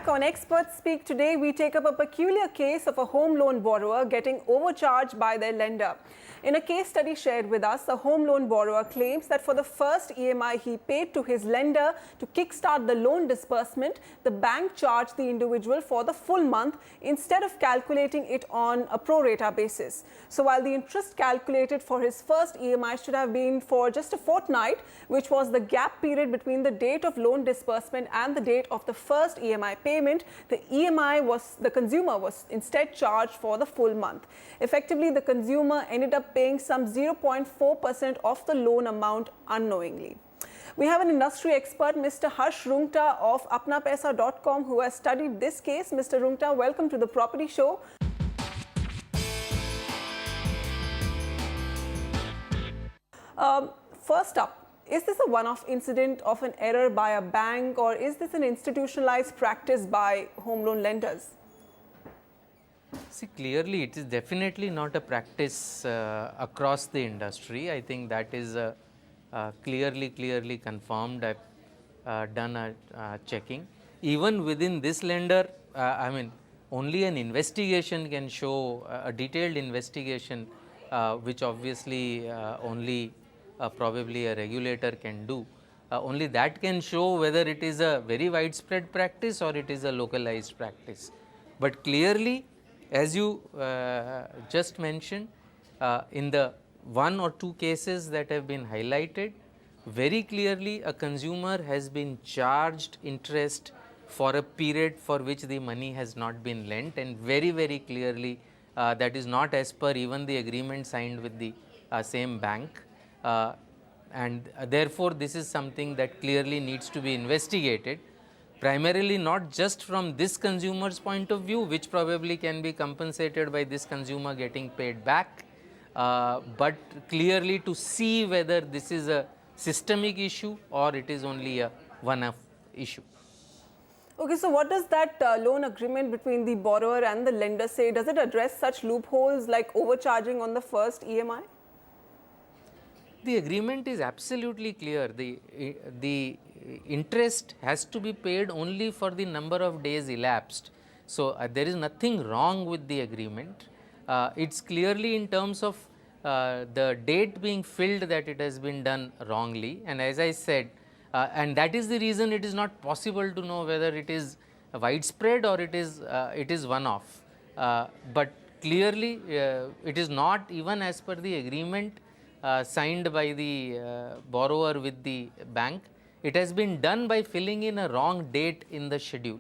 back. On Expert Speak today, we take up a peculiar case of a home loan borrower getting overcharged by their lender. In a case study shared with us, the home loan borrower claims that for the first EMI he paid to his lender to kickstart the loan disbursement, the bank charged the individual for the full month instead of calculating it on a pro rata basis. So while the interest calculated for his first EMI should have been for just a fortnight, which was the gap period between the date of loan disbursement and the date of the first EMI payment, the consumer was instead charged for the full month. Effectively, the consumer ended up paying some 0.4% of the loan amount unknowingly. We have an industry expert, Mr. Harsh Rungta of apnapaisa.com, who has studied this case. Mr. Rungta, welcome to the Property Show. First up, is this a one-off incident of an error by a bank, or is this an institutionalized practice by home loan lenders? See, clearly it is definitely not a practice across the industry. I think that is clearly confirmed. I've done a checking. Even within this lender, I mean, only an investigation can show a detailed investigation, which obviously only probably a regulator can do. Only that can show whether it is a very widespread practice or it is a localized practice. But clearly, as you just mentioned, in the one or two cases that have been highlighted, very clearly a consumer has been charged interest for a period for which the money has not been lent, and very clearly that is not as per even the agreement signed with the same bank. And therefore, this is something that clearly needs to be investigated, primarily not just from this consumer's point of view, which probably can be compensated by this consumer getting paid back, but clearly to see whether this is a systemic issue or it is only a one-off issue. Okay, so what does that loan agreement between the borrower and the lender say? Does it address such loopholes like overcharging on the first EMI? The agreement is absolutely clear. The interest has to be paid only for the number of days elapsed. So there is nothing wrong with the agreement. It's clearly in terms of the date being filled that it has been done wrongly. And as I said, and that is the reason it is not possible to know whether it is widespread or it is one-off. But clearly, it is not even as per the agreement signed by the borrower with the bank. It has been done by filling in a wrong date in the schedule.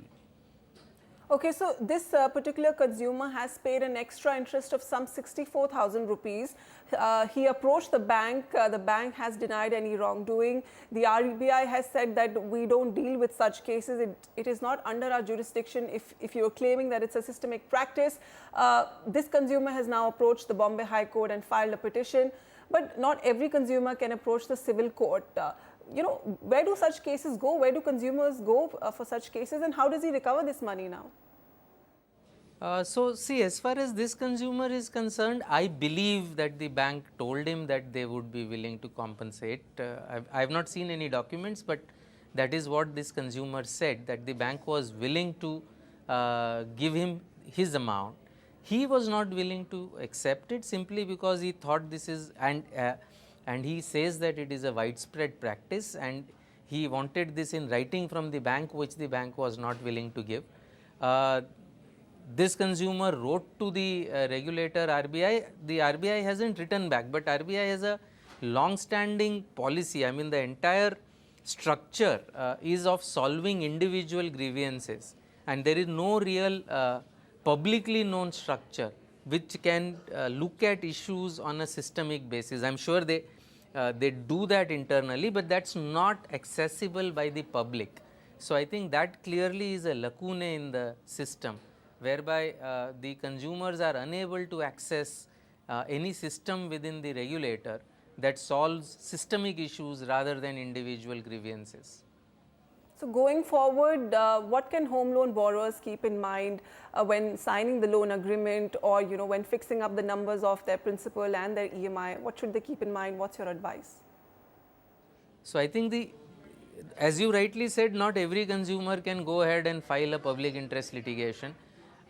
Okay, so this particular consumer has paid an extra interest of some 64,000 rupees. He approached the bank has denied any wrongdoing. The RBI has said that we don't deal with such cases. It is not under our jurisdiction if you're claiming that it's a systemic practice. This consumer has now approached the Bombay High Court and filed a petition. But not every consumer can approach the civil court. Where do such cases go? Where do consumers go for such cases, and how does he recover this money now? So, see, as far as this consumer is concerned, I believe that the bank told him that they would be willing to compensate. I have not seen any documents, but that is what this consumer said, that the bank was willing to give him his amount. He was not willing to accept it simply because he thought this is, and he says that it is a widespread practice, and he wanted this in writing from the bank, which the bank was not willing to give. This consumer wrote to the regulator RBI. The RBI hasn't written back, but RBI has a long-standing policy. I mean, the entire structure is of solving individual grievances, and there is no real publicly known structure which can look at issues on a systemic basis. I am sure they do that internally, but that is not accessible by the public. So, I think that clearly is a lacuna in the system, whereby the consumers are unable to access any system within the regulator that solves systemic issues rather than individual grievances. So going forward, what can home loan borrowers keep in mind when signing the loan agreement, or when fixing up the numbers of their principal and their EMI? What should they keep in mind? What's your advice? So I think as you rightly said, not every consumer can go ahead and file a public interest litigation.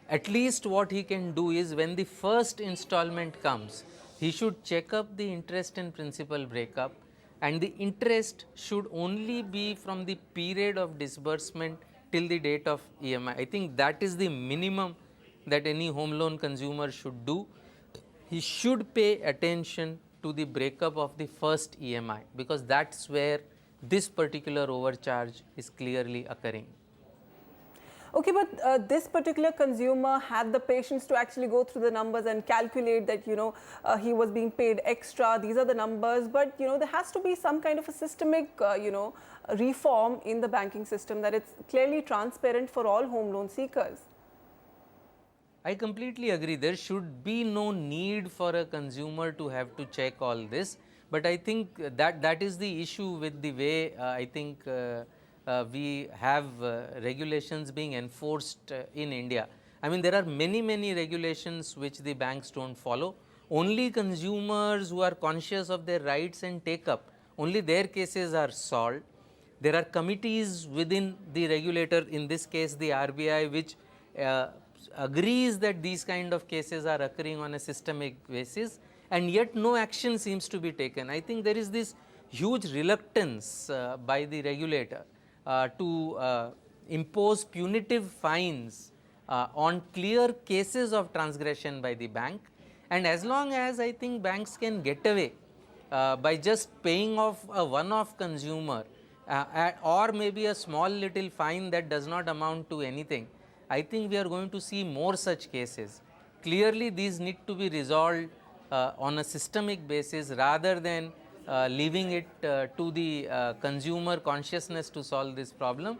At least what he can do is, when the first installment comes, he should check up the interest and principal breakup, and the interest should only be from the period of disbursement till the date of EMI. I think that is the minimum that any home loan consumer should do. He should pay attention to the breakup of the first EMI, because that's where this particular overcharge is clearly occurring. Okay, but this particular consumer had the patience to actually go through the numbers and calculate that, he was being paid extra. These are the numbers, but, there has to be some kind of a systemic, reform in the banking system, that it's clearly transparent for all home loan seekers. I completely agree. There should be no need for a consumer to have to check all this, but I think that is the issue with the way I think we have regulations being enforced in India. I mean, there are many regulations which the banks don't follow. Only consumers who are conscious of their rights and take up, only their cases are solved. There are committees within the regulator, in this case the RBI, which agrees that these kind of cases are occurring on a systemic basis, and yet no action seems to be taken. I think there is this huge reluctance by the regulator to impose punitive fines on clear cases of transgression by the bank, and as long as I think banks can get away by just paying off a one-off consumer or maybe a small little fine that does not amount to anything, I think we are going to see more such cases. Clearly, these need to be resolved on a systemic basis, rather than leaving it to the consumer consciousness to solve this problem.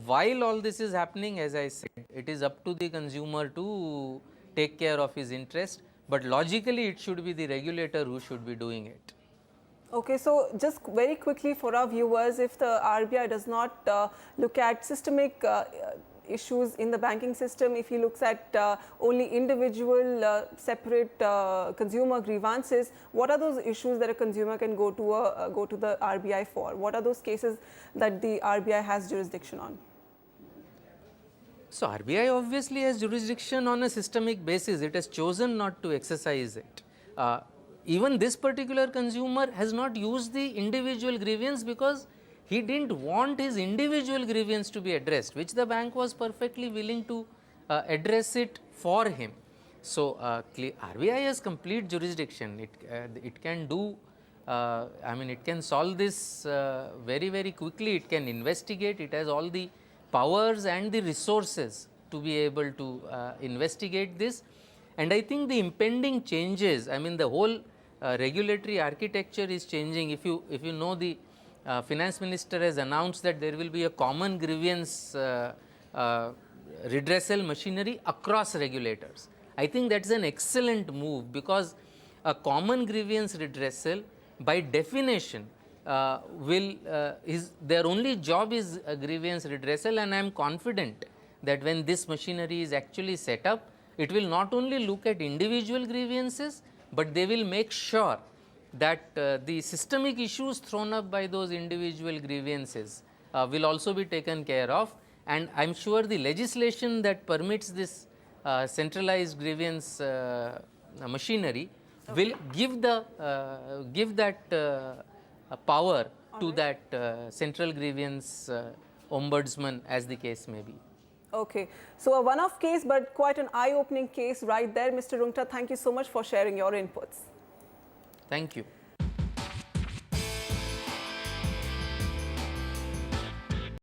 While all this is happening, as I said, it is up to the consumer to take care of his interest, but logically it should be the regulator who should be doing it. Okay, so just very quickly for our viewers, if the RBI does not look at systemic issues in the banking system, if he looks at only individual separate consumer grievances, what are those issues that a consumer can go to the RBI for? What are those cases that the RBI has jurisdiction on? So RBI obviously has jurisdiction on a systemic basis. It has chosen not to exercise it. Even this particular consumer has not used the individual grievance because he didn't want his individual grievance to be addressed, which the bank was perfectly willing to address it for him. So RBI has complete jurisdiction. It can do, I mean, it can solve this very quickly. It can investigate. It has all the powers and the resources to be able to investigate this. And I think the impending changes, I mean, the whole regulatory architecture is changing. If you know, the finance minister has announced that there will be a common grievance redressal machinery across regulators. I think that's an excellent move, because a common grievance redressal by definition their only job is a grievance redressal, and I am confident that when this machinery is actually set up, it will not only look at individual grievances, but they will make sure that the systemic issues thrown up by those individual grievances will also be taken care of. And I am sure the legislation that permits this centralized grievance machinery will give that power to that central grievance ombudsman, as the case may be. Okay, so a one-off case, but quite an eye-opening case right there. Mr. Rungta, thank you so much for sharing your inputs. Thank you.